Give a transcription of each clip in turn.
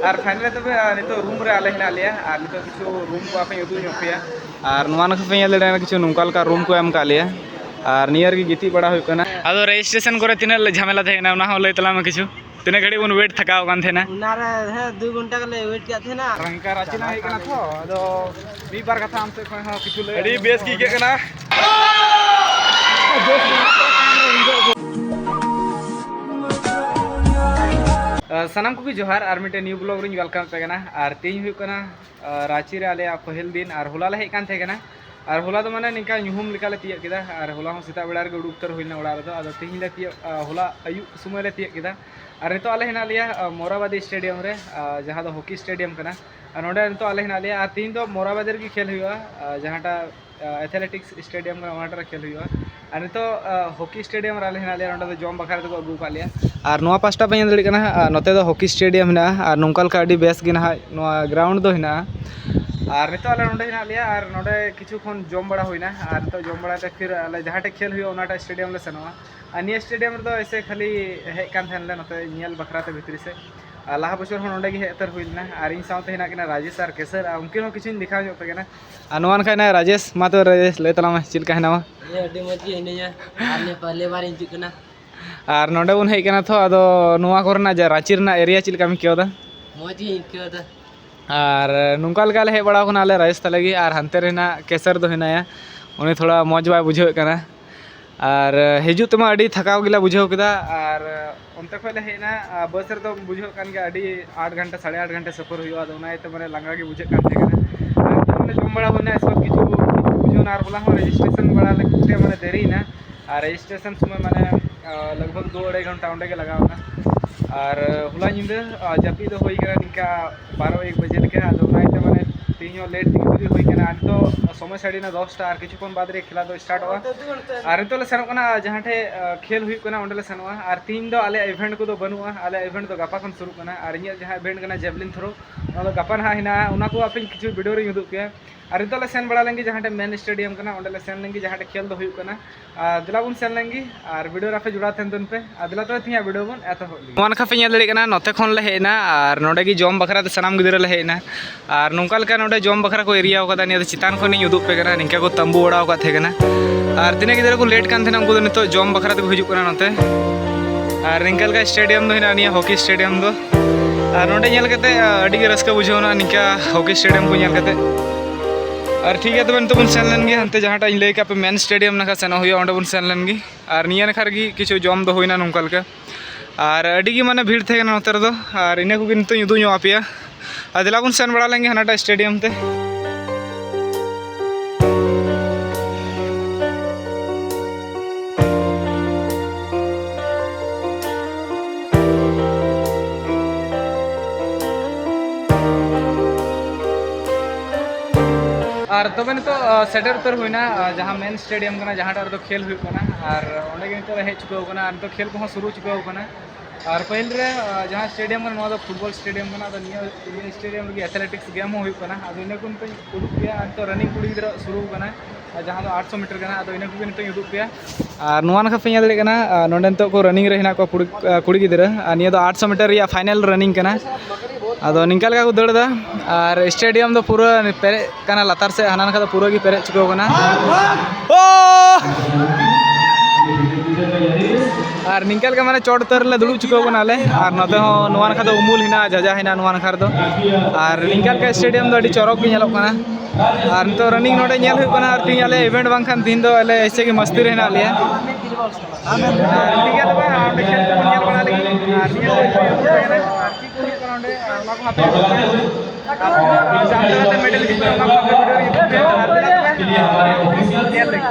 और फाइनल तब नितो रूम रे आले हिना लिया और नितो किछु रूम को आपे उदू पे और नवा नखा पे ले किछु नोंकाल का रूम को एम का लिया और नियर की गिती बड़ा हुई कना आदो रजिस्ट्रेशन करे तिना झमेला थे ना हो लय तला में किछु तिना घड़ी उन वेट थकाव कान थे ना उनारे है 2 घंटा के लिए वेट किया थे ना रंका राचिना है कना थो आदो बी बार कथा हमसे कोई हो किछु ले अड़ी बेस की के कना सनम को भी जोहार और मिटे न्यू ब्लॉग रिंग वेलकम पे कना और तीन हुई कना रांची रे आले पहल दिन और होला ले हेक कान थे कना और होला तो माने निका नुहुम लिकाले तिय किदा और होला हो सीता बेड़ा रे उडुक तर होइना ओड़ा रे आदो तीन ले तिय होला अयु समय ले तिय किदा और नितो आले हिना लिया मोराबादी स्टेडियम रे जहां दो हॉकी स्टेडियम कना और नोडे नितो आले हिना लिया तीन दो मोराबादी रे खेल हुआ जहांटा एथलेटिक्स स्टेडियम का वहां खेल हुआ और नितो हॉकी स्टेडियम रे आले हिना लिया नोडे जॉम बखार तो अगू का लिया और नोआ पास्टा पे दड़ी कना नोते दो हॉकी स्टेडियम हिना और नोंकाल का अडी बेस गे ना नोआ ग्राउंड दो हिना और नितो आले नोडे हिना लिया और नोडे किछु खन जॉम बड़ा होइना और नितो जॉम बड़ा ते फिर आले जहाटे खेल हुआ ओनाटा स्टेडियम ले सनवा और निया स्टेडियम रे तो ऐसे खाली हेक कान थेन ले नोते नियल बखरा ते भितरी से लाहा बछर हो नोडे गे हेतर हुइना और इन साउते हिना किना राजेश और केसर उनकिन हो किछु दिखा जो पे और नोआन खाना राजेश मा तो राजेश ले तला में चिल का हिना ये अडी मत की हिने आने पहले बार इंजु कना और नोडे उन हेक कना थो आदो नोआ कोरना जा रांची रना एरिया चिल का मिक्यो दा मोज ही इनके दा और नोंकाल का ले हे बड़ा कोना ले राजेश तलेगी और हंते रेना केसर दो हिनाया उनी थोड़ा मौज बाय बुझे कना और हिजु तमा अडी थकाव गिला बुझे किदा और उनते खले हेना बस रे तो बुझे कान के अडी 8 घंटा 8.5 घंटा सफर हुआ तो उनाय तो माने लांगा के बुझे कान थे कना और जम बड़ा होना इसको किछु बुझो ना बोला हो रजिस्ट्रेशन बड़ा लगते माने देरी ना और रजिस्ट्रेशन समय माने लगभग 2-2.5 घंटा उंडे के लगावना और हुला निंदे जपी दो होई करा निका 12-1 बजे लेके आदो उनाय तो माने तीनो लेट दिगुरी होई कना आज तो समय साड़ी ना 10 टा और किछु कोन बाद रे खेला दो स्टार्ट हुआ और तो ले सनो कना जहांठे खेल हुई कना उंडे ले सनवा और तीन दो आले इवेंट को दो बनुआ आले इवेंट तो गपा खन शुरू कना और इया जहां इवेंट कना जेवलिन थ्रो ना दो गपा ना हिना उना को अपन किछु वीडियो रे उदुक पे और तो ले सेन बड़ा लेंगे जहांठे मेन स्टेडियम कना उंडे ले सेन लेंगे जहांठे खेल दो हुई कना दिला बुन सेन लेंगे और वीडियो राफे जुड़ा थेन दुन पे दिला तो थिया वीडियो बुन एतो हो मन खाफे नेल दड़ी कना नते खन ले हेना और नोडे की जॉम बखरा ते सनाम गिदरा ले हेना और नोंकाल का नोडे जॉम बखरा को एरिया होगा निया चितान खनि उदुक पे कना निका को तंबू ओड़ा होगा थे कना और तिने गिदरा को लेट कान थे उनको नितो जॉम बखरा ते हिजु कना नते और निकाल का स्टेडियम दो हिना निया हॉकी स्टेडियम दो और नोडे नेल कते अडी रस्का बुझावना निका हॉकी स्टेडियम को नेल कते और ठीक है तो बन तो बन सेन लेंगे हंते जहांटा इन लेके पे मेन स्टेडियम नखा सेन हुई ओंडे बन सेन लेंगे और निया नखा रे किछु जॉम दो होइना नोंकाल का और अडी की माने भीड़ थे कना नोतर दो और इने को किंतु युदु ᱧᱚᱜ आपिया दिला बन सेन बड़ा लेंगे हनाटा स्टेडियम ते और तबे तो सेटर उतर हुईना जहाँ मेन स्टेडियम कना जहाँ तो खेल हुई कना और ओंडे के तो हेज चुका कना और तो खेल को शुरू चुका कना और पहल रे जहाँ स्टेडियम कना तो फुटबॉल स्टेडियम कना तो निया स्टेडियम रे एथलेटिक्स गेम हुई कना अदो इने कुन पे उडुक पे और तो रनिंग कुड़ी गिदरा शुरू कना जहाँ तो 800 मीटर कना अदो इने को नितो उडुक पे और नोआ नखा पे दड़ी कना नोंडे तो को रनिंग रे हिना को कुड़ी गिदरा निया तो 800 मीटर या फाइनल रनिंग कना आदो निकाल का को दड़ दा और स्टेडियम दो पूरा पेरे कना लातार से हाना नखा तो पूरा की पेरे चुको कना और निकाल का माने चोट तर ले दुड़ू चुको कना ले और नते हो नोआ नखा तो उमुल हिना जजा हिना नोआ नखा दो और निकाल का स्टेडियम दो अडी चौरक के नेलो कना और तो रनिंग नोडे नेल हुई कना और तीन आले इवेंट बांखान दिन दो आले ऐसे की मस्ती रहना ले ठीक है तो भाई खेल को नेल बना लगी और निया और की को कना ओंडे ना को हाथे जाते मेडल की ना को वीडियो नेल लगी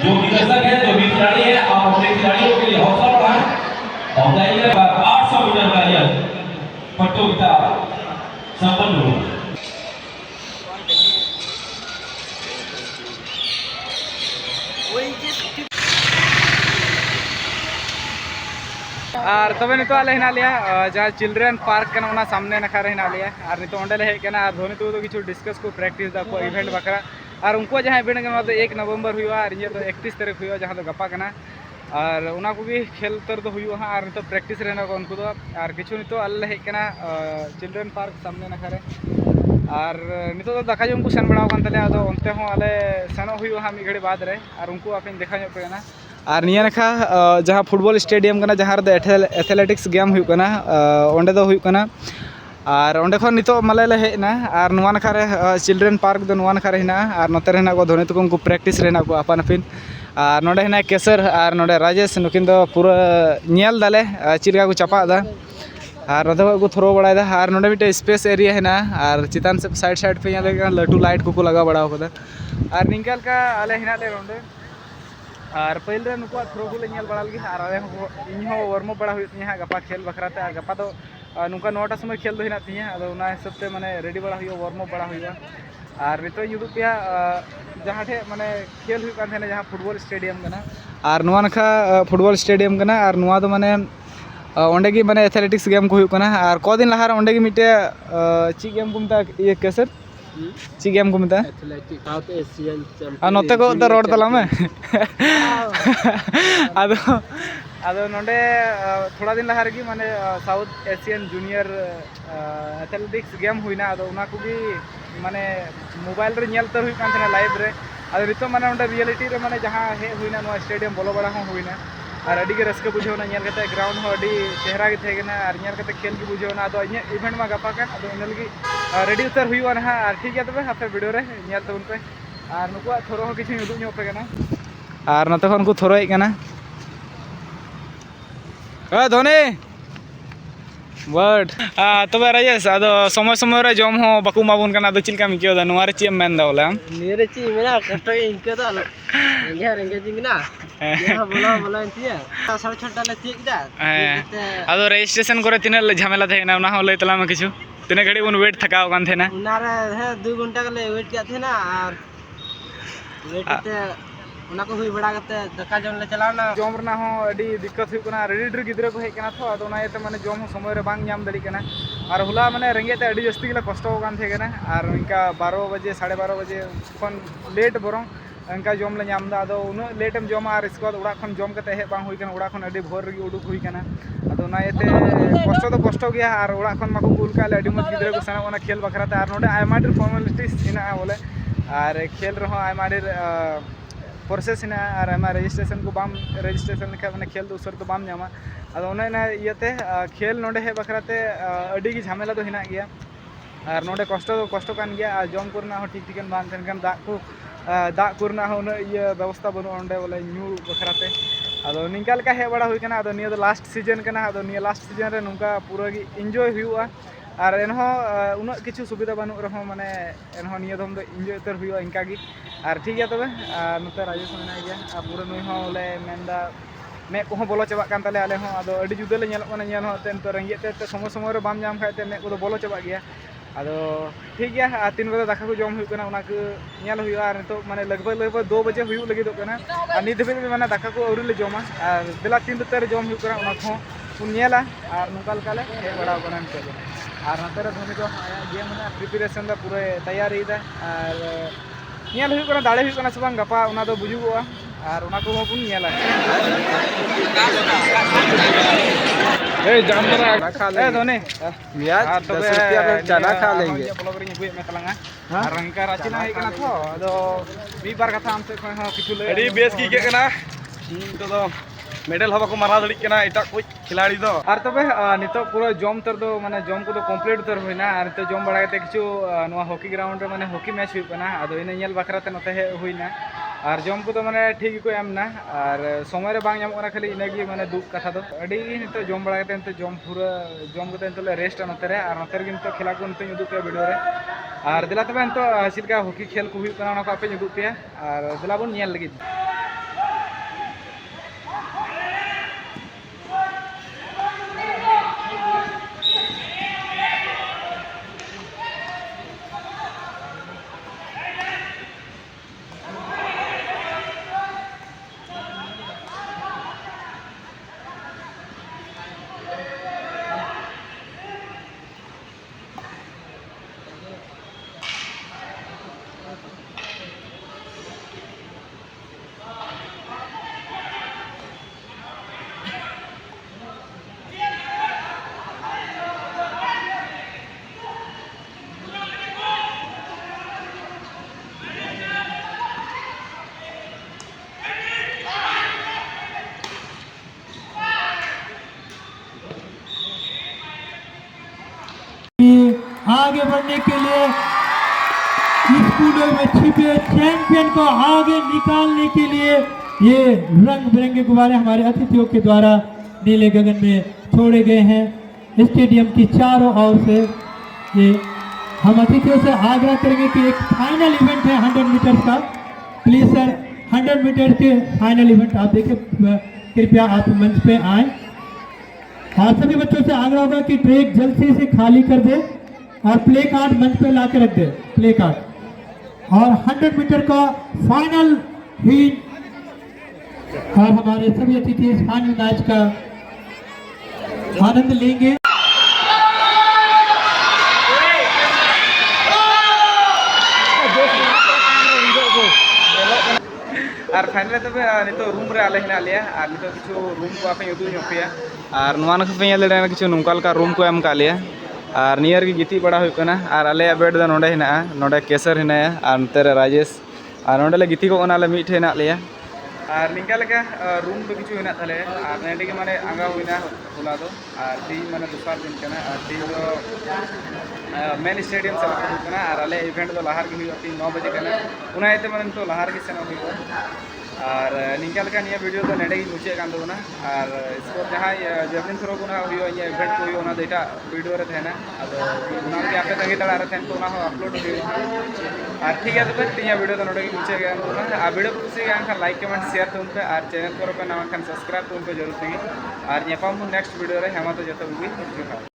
जो विकसक है जो भी खिलाड़ी है आप अपने खिलाड़ियों के लिए हौसला बढ़ाएं और दाइए 800 मीटर का यह प्रतियोगिता संपन्न हुई और तबे नितो आले हिना लिया जहाँ चिल्ड्रेन पार्क कना उना सामने नखा रे हिना लिया और नितो ओंडे ले हेक कना और धोनी तो किछु डिस्कस को प्रैक्टिस दा को इवेंट बकरा और उनको जहाँ इवेंट कना तो 1 नवंबर हुआ और ये तो 31 तारीख हुआ जहाँ तो गपा कना और उना को भी खेल उतर दो हुई हाँ और नितो प्रैक्टिस रहना को उनको दो और किछु नितो अल्ले हेज कना चिल्ड्रेन पार्क सामने नाखारे और नितो तो दाका जम को सेन बड़ा कान तले आदो उनते हो अले सेनो हुई हाँ मी घड़ी बाद रे और उनको आपन देखा ᱧᱚᱜ पे ना और निया नखा जहाँ फुटबॉल स्टेडियम कना जहाँ रे एथलेटिक्स गेम हुई कना ओंडे दो हुई कना और ओंडे खन नितो माले ले हेज ना और नुआ नखा रे चिल्ड्रेन पार्क दो नुआ नखा रे हिना और नोते रे हिना को धोनी तको उनको प्रैक्टिस रे हिना को अपन अपिन और नोडे हिना केसर और नोडे राजेश नुकिन दो पूरा नियल दाले चिलका को चपा दा और नोते को थ्रो बड़ा दा और नोडे मिटे स्पेस एरिया हिना और चितान से साइड पे यहाँ लटू लाइट को लगा बड़ा होदा और निंकल का आले हिना ले नोडे और पहले नुक थ्रो को नियल बड़ा लगी और आले इन वार्म अप बड़ा हुई गपा खेल बखराते और गपा तो नुका 9टा समय खेल दो हिना तिया अदो उना हिसाब से माने रेडी बड़ा हुई वार्म अप बड़ा हुई और नितो युदु पे जहाँ ठे माने खेल हुई कान थे जहाँ फुटबॉल स्टेडियम कना और नुआ नखा फुटबॉल स्टेडियम कना और नुआ दो माने ओंडे की माने एथलेटिक्स गेम को हुई कना और को दिन लहार ओंडे की मिटे ची गेम को मता ये केसर ची गेम को मता एथलेटिक साउथ एशियन और चैंपियन नोते को तो रोड तला में आदो आदो नोडे थोड़ा दिन लहार की माने South Asian junior athletics game हुईना आदो उना को भी माने मोबाइल रे नेल तर हुई कान थे लाइव रे आदो नितो माने ओंडे रियलिटी रे माने जहाँ हे हुईना नो स्टेडियम बोलो बड़ा हो हुईना और अड़ी के रस्के बुझेवना नेल कते ग्राउंड हो अड़ी चेहरा के थेगना और नेल कते खेल के बुझेवना आदो इन इवेंट मा गपा का आदो इनल की रेडी उतर हुईवा ना और ठीक है तबे हापे वीडियो रे नेल तबन पे और नुकुआ थोरो हो किछु उदुग ᱧᱚᱜ पे कना और नते खन को थोरो कना ए धोनी वर्ड तबे राजेश आदो समय समय रे जम हो बाकू माबुन कना आदो चिलका मिकियो दा नुआ रे ची मेन दा बोला मेरे ची मेरा कष्ट इनके तो रेंगे जिंगना यहाँ बोला इंतिया 6:30 ले तीक दा आदो रजिस्ट्रेशन करे तिने झमेला थे ना उना हो लई तला में किछु तिने घड़ी उन वेट थकाव कान थे ना उना रे है 2 घंटा के ले वेट किया थे ना और वेट करते उना को हुई बड़ा करते दका जम ले चलाव ना जम रना हो अडी दिक्कत हुई कना रेडी गिद्रा को हेज कना तो आदो ना एते माने जम हो समय रे बांग नाम दड़ी कना और हुला माने रेंगे ते अडी जस्ती गिला कष्ट हो कान थे कना और इनका 12 बजे 12:30 बजे खन लेट बरong इनका जम ले नाम दा आदो उन लेट एम जमा और इसको उड़ा खन जम कते हे बांग हुई कना उड़ा खन अडी भोर रे उडुक हुई कना आदो ना एते कष्ट गया और उड़ा खन माको कुल का अडी मत गिद्रा को सना खेल बखराते और नोडे आयमा डर फॉर्मेलिटीज हिना बोले और खेल रहो आयमा डर प्रोसेस हिना और आयमा रजिस्ट्रेशन को बाम रजिस्ट्रेशन लिखा माने खेल दो उसर तो बाम नामा आदो उना इयाते खेल नोडे हे बखराते अडी की झमेला तो हिना गया और नोडे कष्ट कान गया और जम करना हो ठीक ठिकान बान तेन दा करना हो उना ये व्यवस्था बनु ओंडे बोले न्यू बखराते आदो निंका लेका हे बड़ा हुई कना आदो निया दो लास्ट सीजन कना आदो निया लास्ट सीजन रे नुका पूरा की एंजॉय हुआ और एनहो उना किछु सुविधा बानु रहो माने एनहो निया दम दो एंजॉय उतर हुआ इनका की और ठीक है तबे नोते राजेश मेना गया पूरा नुई हो ले मेंदा मे को बोलो चबा कान ताले आले हो आदो अडी जुदा ले नेल कोना नेल हो तेन तो रेंगे ते समय समय रे बाम जाम खाते मे को बोलो चबा गया आदो ठीक गया 3 बजे दाका को जम हुई कना उना को नेल हुआ और तो माने लगभग 2 बजे हुई लगी दो कना और नित धबे माने दाका को औरी ले जमा और बेला 3 बजे जम हुई कना उना को पुनियाला और नुकाल काले हे बड़ा कना नितो और नतरे धोनी को गेम ना प्रिपरेशन दा पूरे तैयारी दा और नेल हुई कना दाड़े हुई कना से बांग गपा उना दो बुजुगोआ और उना को बुन नेला ए जाम करा खा ले धोनी मियाज 10 रुपया पे चना खा लेंगे ब्लॉग रे बुय में तलंगा और रंका राचिना है कना तो अदो मी बार कथा हमसे कोई हो किछु ले अड़ी बेस की के कना तो मेडल हवा को मारा दड़ी कना एटा कोई खिलाड़ी दो और तबे नितो पूरा जम तर दो माने जम को तो कंप्लीट तर होइना और तो जम बड़ा कते किछु नवा हॉकी ग्राउंड रे माने हॉकी मैच हुई कना आदो इन नेल बखराते नते हे हुइना और जम को तो माने ठीक को एमना और समय रे बांग नाम कना खाली इनेगी माने दुख कथा दो अडी नितो जम बड़ा कते नितो जम पूरा जम कते नितो रेस्ट नते रे और नते रे नितो खेला को नितो उदुक पे वीडियो रे और दिला तबे नितो सिलका हॉकी खेल को हुई कना ना को आपे उदुक पे और दिला बन नेल लगी आगे बढ़ने के लिए स्कूलों में छिपे चैंपियन को आगे निकालने के लिए ये रंग बिरंगे गुब्बारे हमारे अतिथियों के द्वारा नीले गगन में छोड़े गए हैं। स्टेडियम की चारों ओर से ये हम अतिथियों से आग्रह करेंगे कि एक फाइनल इवेंट है 100 मीटर का। प्लीज सर 100 मीटर के फाइनल इवेंट आप देखें, कृपया आप मंच पे आए और सभी बच्चों से आग्रह होगा कि ट्रैक जल्दी से खाली कर दे और प्ले कार्ड मंच पे ला के रख दे, प्ले कार्ड। और 100 मीटर का फाइनल हीट और हमारे सभी अतिथि इस फाइनल मैच का आनंद लेंगे। और फाइनल तब नितो रूम रे आले हिना लिया और नितो किछु रूम को आपे उदू ñoपिया और नवा नखा पे ñel रे किछु नोंकाल का रूम को एम का लिया और नियर की गिती बड़ा होना और आले बेड द नोडे हिना नोडे केसर हिनाया और नते राजेश और नोडे ले गिती को ओना ले मिठे हिना लिया और निका लेका रूम दो किछु हिना थाले और नेडे के माने आंगा हुइना होला दो और ती माने दुसार दिन कना और ती दो मेन स्टेडियम से होना और आले इवेंट दो लहार के हुइया 9 बजे कना उना एते माने तो लहार के सेना हुइया और निका लेका निया वीडियो तो नेडे की मुचे कान दोना और इसको जहां जेवलिन थ्रो कोना हुइया ये इवेंट को हुइया ओना डेटा वीडियो रे थेना अदो उना के आपे तंगी तड़ा रे थेन तो ओना हो अपलोड हुइया और ठीक है तो तिया वीडियो तो नेडे की मुचे कान दोना आ वीडियो कुसी गान का लाइक कमेंट शेयर तो उनपे और चैनल को पे नाम खान सब्सक्राइब तो उनपे जरूर थी और नेपाम नेक्स्ट वीडियो रे हेमा तो जतो भी